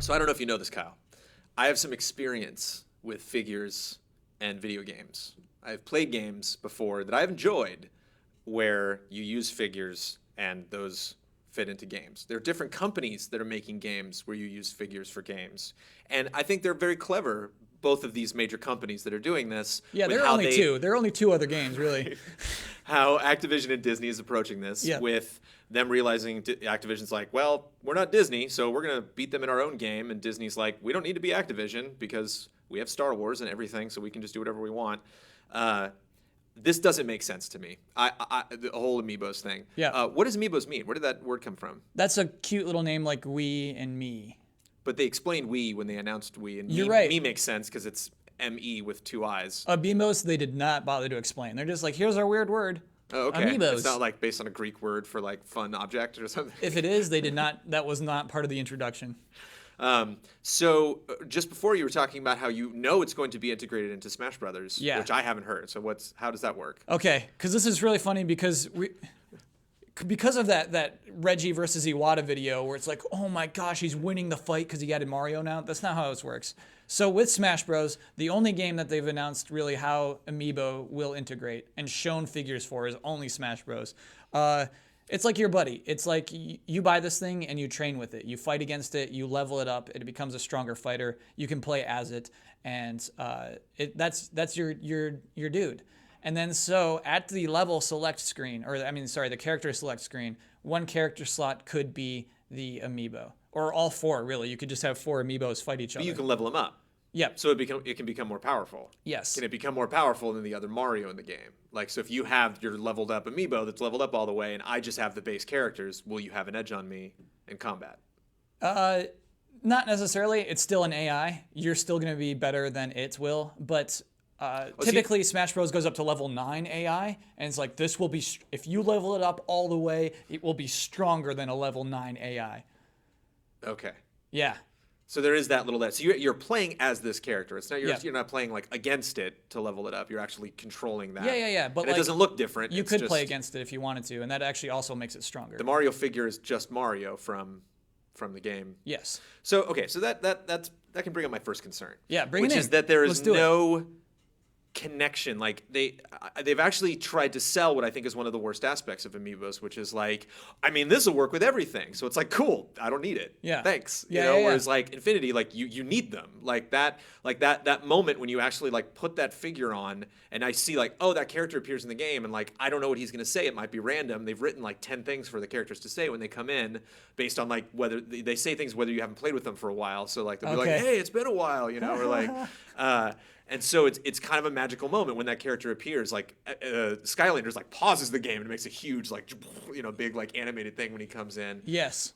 So I don't know if you know this, Kyle. I have some experience with figures and video games. I've played games before that I've enjoyed where you use figures and those fit into games. There are different companies that are making games where you use figures for games. And I think they're very clever, both of these major companies that are doing this. Yeah, there are only two. There are only two other games, really. How Activision and Disney is approaching this with them realizing Activision's like, well, we're not Disney, so we're going to beat them in our own game. And Disney's like, we don't need to be Activision because we have Star Wars and everything, so we can just do whatever we want. This doesn't make sense to me. The whole Amiibos thing. Yeah. What does Amiibos mean? Where did that word come from? That's a cute little name like we and me. But they explained we when they announced we. And You're right. Me makes sense because it's M-E with two eyes. Amiibos, they did not bother to explain. They're just like, here's our weird word. Oh, okay. Amiibos. It's not like based on a Greek word for like fun object or something. If it is, they did not. That was not part of the introduction. So just before you were talking about how you know it's going to be integrated into Smash Brothers, which I haven't heard. So how does that work? Okay, because this is really funny because of that Reggie versus Iwata video where it's like, oh my gosh, he's winning the fight because he added Mario now. That's not how this works. So with Smash Bros, the only game that they've announced really how Amiibo will integrate and shown figures for is only Smash Bros. It's like your buddy. It's like you buy this thing and you train with it. You fight against it. You level it up. It becomes a stronger fighter. You can play as it, and that's your dude. And then so at the level select screen, the character select screen, one character slot could be the Amiibo, or all four really. You could just have four Amiibos fight each other. But you can level them up. Yep. So it can become more powerful. Yes. Can it become more powerful than the other Mario in the game? Like, so if you have your leveled up Amiibo that's leveled up all the way and I just have the base characters, will you have an edge on me in combat? Not necessarily. It's still an AI. You're still going to be better than it will. But typically Smash Bros. Goes up to level 9 AI. And it's like, this will be, if you level it up all the way, it will be stronger than a level 9 AI. Okay. Yeah. So there is that little. So you're playing as this character. It's not you're not playing like against it to level it up. You're actually controlling that. Yeah. But and it doesn't look different. You could play against it if you wanted to, and that actually also makes it stronger. The Mario figure is just Mario from the game. Yes. So that can bring up my first concern. Yeah, bring it in. Which is that there is no connection. Like they've actually tried to sell what I think is one of the worst aspects of Amiibos, which is like, I mean, this will work with everything. So it's like, cool, I don't need it. Yeah. Thanks. Yeah, whereas like Infinity, like you need them. Like that moment when you actually like put that figure on and I see like, oh, that character appears in the game and like I don't know what he's gonna say. It might be random. They've written like 10 things for the characters to say when they come in based on like whether they say things whether you haven't played with them for a while. So like they'll be like, hey, it's been a while, or like and so it's kind of a magical moment when that character appears. Like Skylanders like pauses the game and it makes a huge like big like animated thing when he comes in. Yes.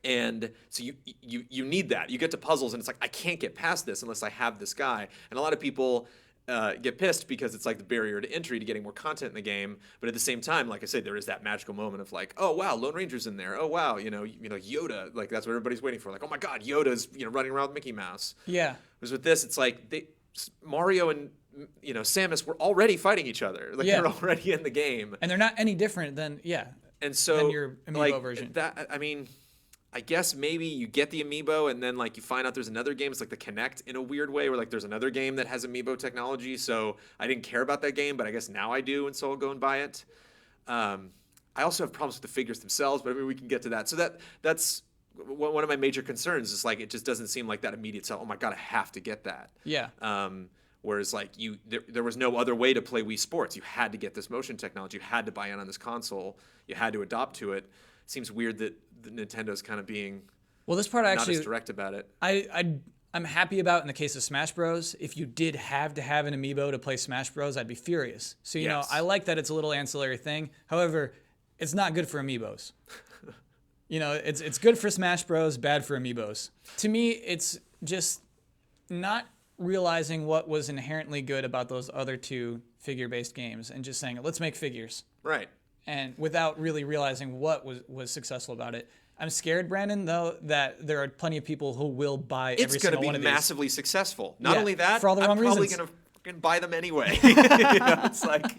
And so you need that. You get to puzzles and it's like I can't get past this unless I have this guy. And a lot of people get pissed because it's like the barrier to entry to getting more content in the game. But at the same time, like I said, there is that magical moment of like, oh wow, Lone Ranger's in there. Oh wow, Yoda. Like that's what everybody's waiting for. Like, oh my God, Yoda's running around with Mickey Mouse. Yeah. Whereas with this, it's like Mario and Samus were already fighting each other. Like they're already in the game, and they're not any different than And so than your Amiibo version. That I mean, I guess maybe you get the Amiibo and then like you find out there's another game. It's like the Kinect in a weird way, where like there's another game that has Amiibo technology. So I didn't care about that game, but I guess now I do, and so I'll go and buy it. I also have problems with the figures themselves, but I mean we can get to that. So that's one of my major concerns is like it just doesn't seem like that immediate sell. Oh my God, I have to get that. Yeah. Whereas like there was no other way to play Wii Sports. You had to get this motion technology. You had to buy in on this console. You had to adopt to it. Seems weird that Nintendo's kind of being this part actually not as direct about it. I'm happy about in the case of Smash Bros. If you did have to have an Amiibo to play Smash Bros, I'd be furious. So you know I like that it's a little ancillary thing. However, it's not good for Amiibos. It's good for Smash Bros, bad for Amiibos. To me, it's just not realizing what was inherently good about those other two figure-based games and just saying, let's make figures. Right. And without really realizing what was successful about it. I'm scared, Brandon, though, that there are plenty of people who will buy every single one of these. It's going to be massively successful. Not only that, for all the wrong I'm probably reasons. going to fucking buy them anyway. It's like,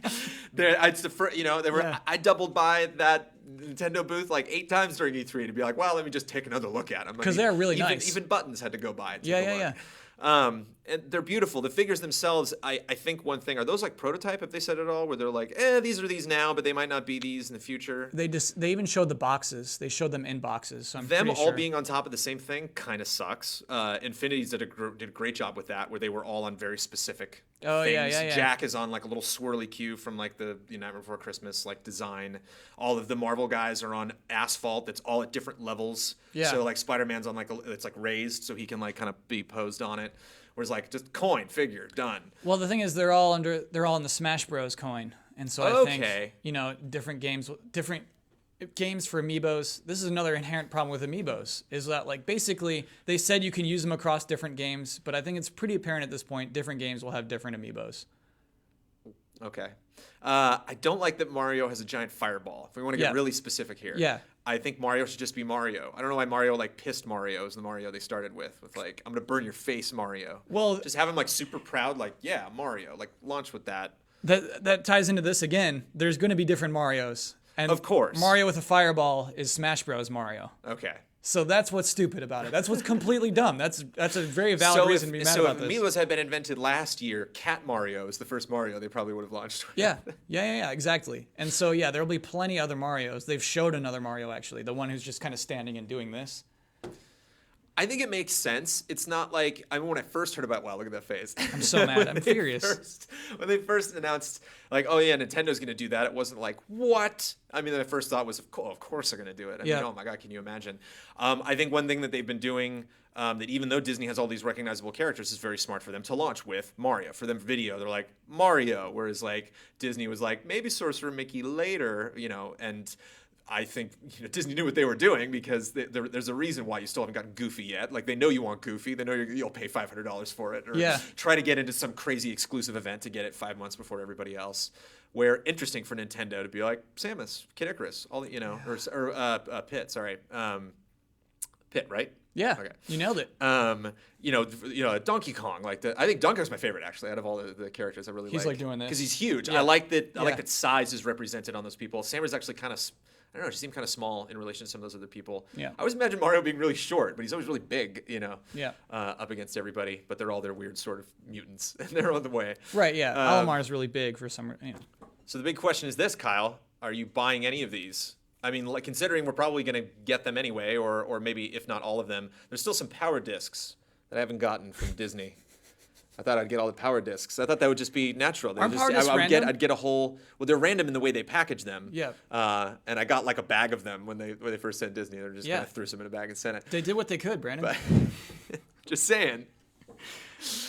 it's the first, they were. Yeah. I doubled by that Nintendo booth like 8 times during E3 to be like, well, let me just take another look at them. Because they're really even, nice. Even Buttons had to go by. And take a look. Yeah. And they're beautiful. The figures themselves, I think one thing, are those like prototype, if they said it all, where they're like, these are these now, but they might not be these in the future? They even showed the boxes. They showed them in boxes. So I'm Them pretty all sure. being on top of the same thing kind of sucks. Infinity's did a great job with that, where they were all on very specific things. Yeah. Jack is on like a little swirly cue from like the Nightmare Before Christmas like design. All of the Marvel guys are on asphalt that's all at different levels. Yeah. So like Spider-Man's on it's like raised, so he can like kind of be posed on it. Whereas like just coin, figure, done. Well, the thing is, they're all in the Smash Bros. Coin, and so I think different games for Amiibos. This is another inherent problem with Amiibos, is that like basically they said you can use them across different games, but I think it's pretty apparent at this point different games will have different Amiibos. Okay. I don't like that Mario has a giant fireball. If we want to get really specific here. Yeah. I think Mario should just be Mario. I don't know why Mario like pissed Mario is the Mario they started with like, I'm going to burn your face, Mario. Well, just have him like super proud, like, yeah, Mario. Like launch with that. That ties into this again. There's going to be different Marios. And of course. Mario with a fireball is Smash Bros. Mario. Okay. So that's what's stupid about it. That's what's completely dumb. That's a very valid reason to be mad about this. So if Amiibos had been invented last year, Cat Mario is the first Mario they probably would have launched with. Yeah, exactly. And so there'll be plenty other Marios. They've showed another Mario actually, the one who's just kind of standing and doing this. I think it makes sense. It's not like, when I first heard about, wow, look at that face. I'm so mad. I'm furious. When they first announced, like, oh yeah, Nintendo's going to do that, it wasn't like, what? I mean, the first thought was, of course they're going to do it. I mean, oh my God, can you imagine? I think one thing that they've been doing, that even though Disney has all these recognizable characters, is very smart for them to launch with Mario. For them, video, they're like, Mario. Whereas like Disney was like, maybe Sorcerer Mickey later, and I think Disney knew what they were doing, because there's a reason why you still haven't gotten Goofy yet. Like they know you want Goofy, they know you'll pay $500 for it, or try to get into some crazy exclusive event to get it 5 months before everybody else. Where interesting for Nintendo to be like Samus, Kid Icarus, all the, or Pit. Sorry, Pit, right? Yeah, okay. You nailed it. Donkey Kong. I think Donkey Kong's my favorite actually out of all the characters. I really he's like doing this because he's huge. I like that. I like that size is represented on those people. Samus actually kind of. I don't know, she seemed kind of small in relation to some of those other people. Yeah. I always imagine Mario being really short, but he's always really big, up against everybody. But they're all their weird sort of mutants, and they're on the way. Right, yeah. Alamar's really big for some reason. So the big question is this, Kyle. Are you buying any of these? I mean, like, considering we're probably going to get them anyway, or maybe, if not all of them, there's still some power discs that I haven't gotten from Disney. I thought I'd get all the power discs. I thought that would just be natural. Aren't power discs random? I'd get a whole. Well, they're random in the way they package them. Yeah. And I got like a bag of them when they first sent Disney. They just kind of threw some in a bag and sent it. They did what they could, Brandon. But just saying.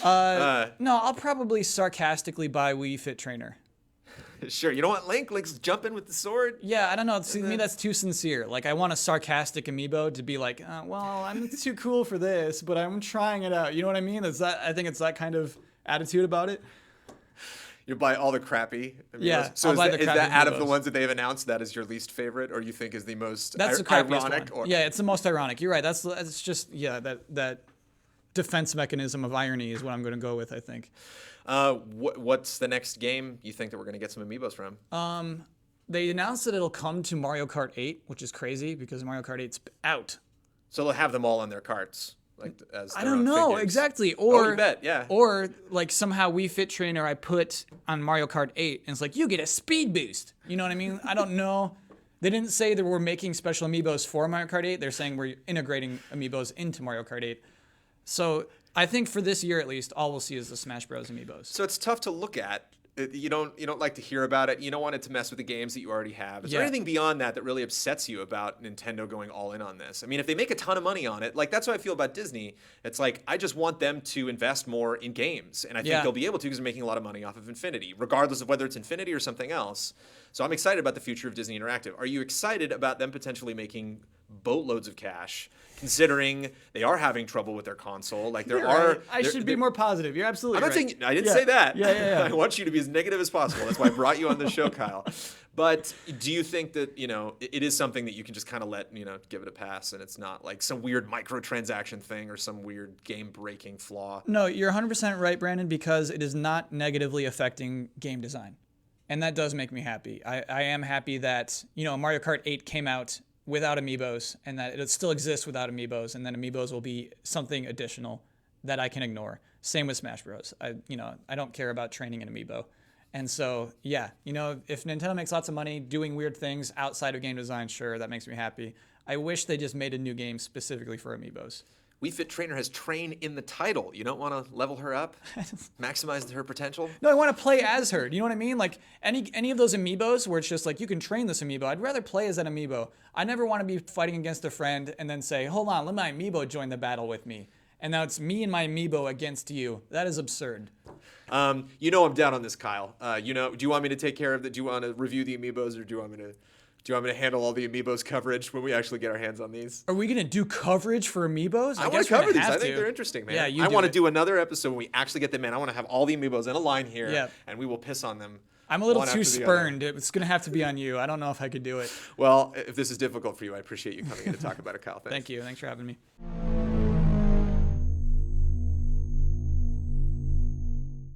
No, I'll probably sarcastically buy Wii Fit Trainer. Sure. You don't want Link? Link's jumping with the sword? Yeah, I don't know. To me, that's too sincere. Like, I want a sarcastic amiibo to be like, well, I'm too cool for this, but I'm trying it out. You know what I mean? I think it's that kind of attitude about it. You buy all the crappy Amiibos? Yeah. So is that out of the Amiibos. ones that they have announced, that is your least favorite, or you think is the most That's the crappiest ironic? one. Yeah, it's the most ironic. You're right. That's just that defense mechanism of irony is what I'm going to go with, I think. What's the next game you think that we're going to get some Amiibos from? They announced that it'll come to Mario Kart 8, which is crazy because Mario Kart 8's out. So they'll have them all on their carts, like as I their don't own know figures. exactly. You bet, yeah. Or like somehow Wii Fit Trainer I put on Mario Kart 8, and it's like you get a speed boost. You know what I mean? I don't know. They didn't say that we're making special Amiibos for Mario Kart 8. They're saying we're integrating Amiibos into Mario Kart 8. So I think for this year at least, all we'll see is the Smash Bros. Amiibos. So it's tough to look at. You don't like to hear about it. You don't want it to mess with the games that you already have. Is there anything beyond that really upsets you about Nintendo going all in on this? I mean, if they make a ton of money on it, like that's what I feel about Disney. It's like I just want them to invest more in games, and I think they'll be able to because they're making a lot of money off of Infinity, regardless of whether it's Infinity or something else. So I'm excited about the future of Disney Interactive. Are you excited about them potentially making boatloads of cash, considering they are having trouble with their console. Like there You're are. right. I should be more positive. You're absolutely I'm not right. saying I didn't say that. Yeah. I want you to be as negative as possible. That's why I brought you on the show, Kyle. But do you think that it is something that you can just kind of let give it a pass, and it's not like some weird microtransaction thing or some weird game-breaking flaw? No, you're 100% right, Brandon, because it is not negatively affecting game design. And that does make me happy. I am happy that, Mario Kart 8 came out without Amiibos and that it still exists without Amiibos, and then Amiibos will be something additional that I can ignore. Same with Smash Bros. I don't care about training an Amiibo. And so, yeah, if Nintendo makes lots of money doing weird things outside of game design, sure, that makes me happy. I wish they just made a new game specifically for Amiibos. Wii Fit Trainer has train in the title. You don't want to level her up, maximize her potential? No, I want to play as her. Do you know what I mean? Like any of those Amiibos where it's just like you can train this Amiibo. I'd rather play as that Amiibo. I never want to be fighting against a friend and then say, hold on, let my Amiibo join the battle with me. And now it's me and my Amiibo against you. That is absurd. I'm down on this, Kyle. Do you want me to take care of do you want to review the Amiibos, or do you want me to handle all the Amiibos coverage when we actually get our hands on these? Are we going to do coverage for Amiibos? I want to cover these. I think they're interesting, man. Yeah, I want to do another episode when we actually get them in. I want to have all the Amiibos in a line here, Yeah. and we will piss on them. I'm a little one too after the spurned. It's going to have to be on you. I don't know if I could do it. Well, if this is difficult for you, I appreciate you coming in to talk about it, Kyle. Thanks. Thank you. Thanks for having me.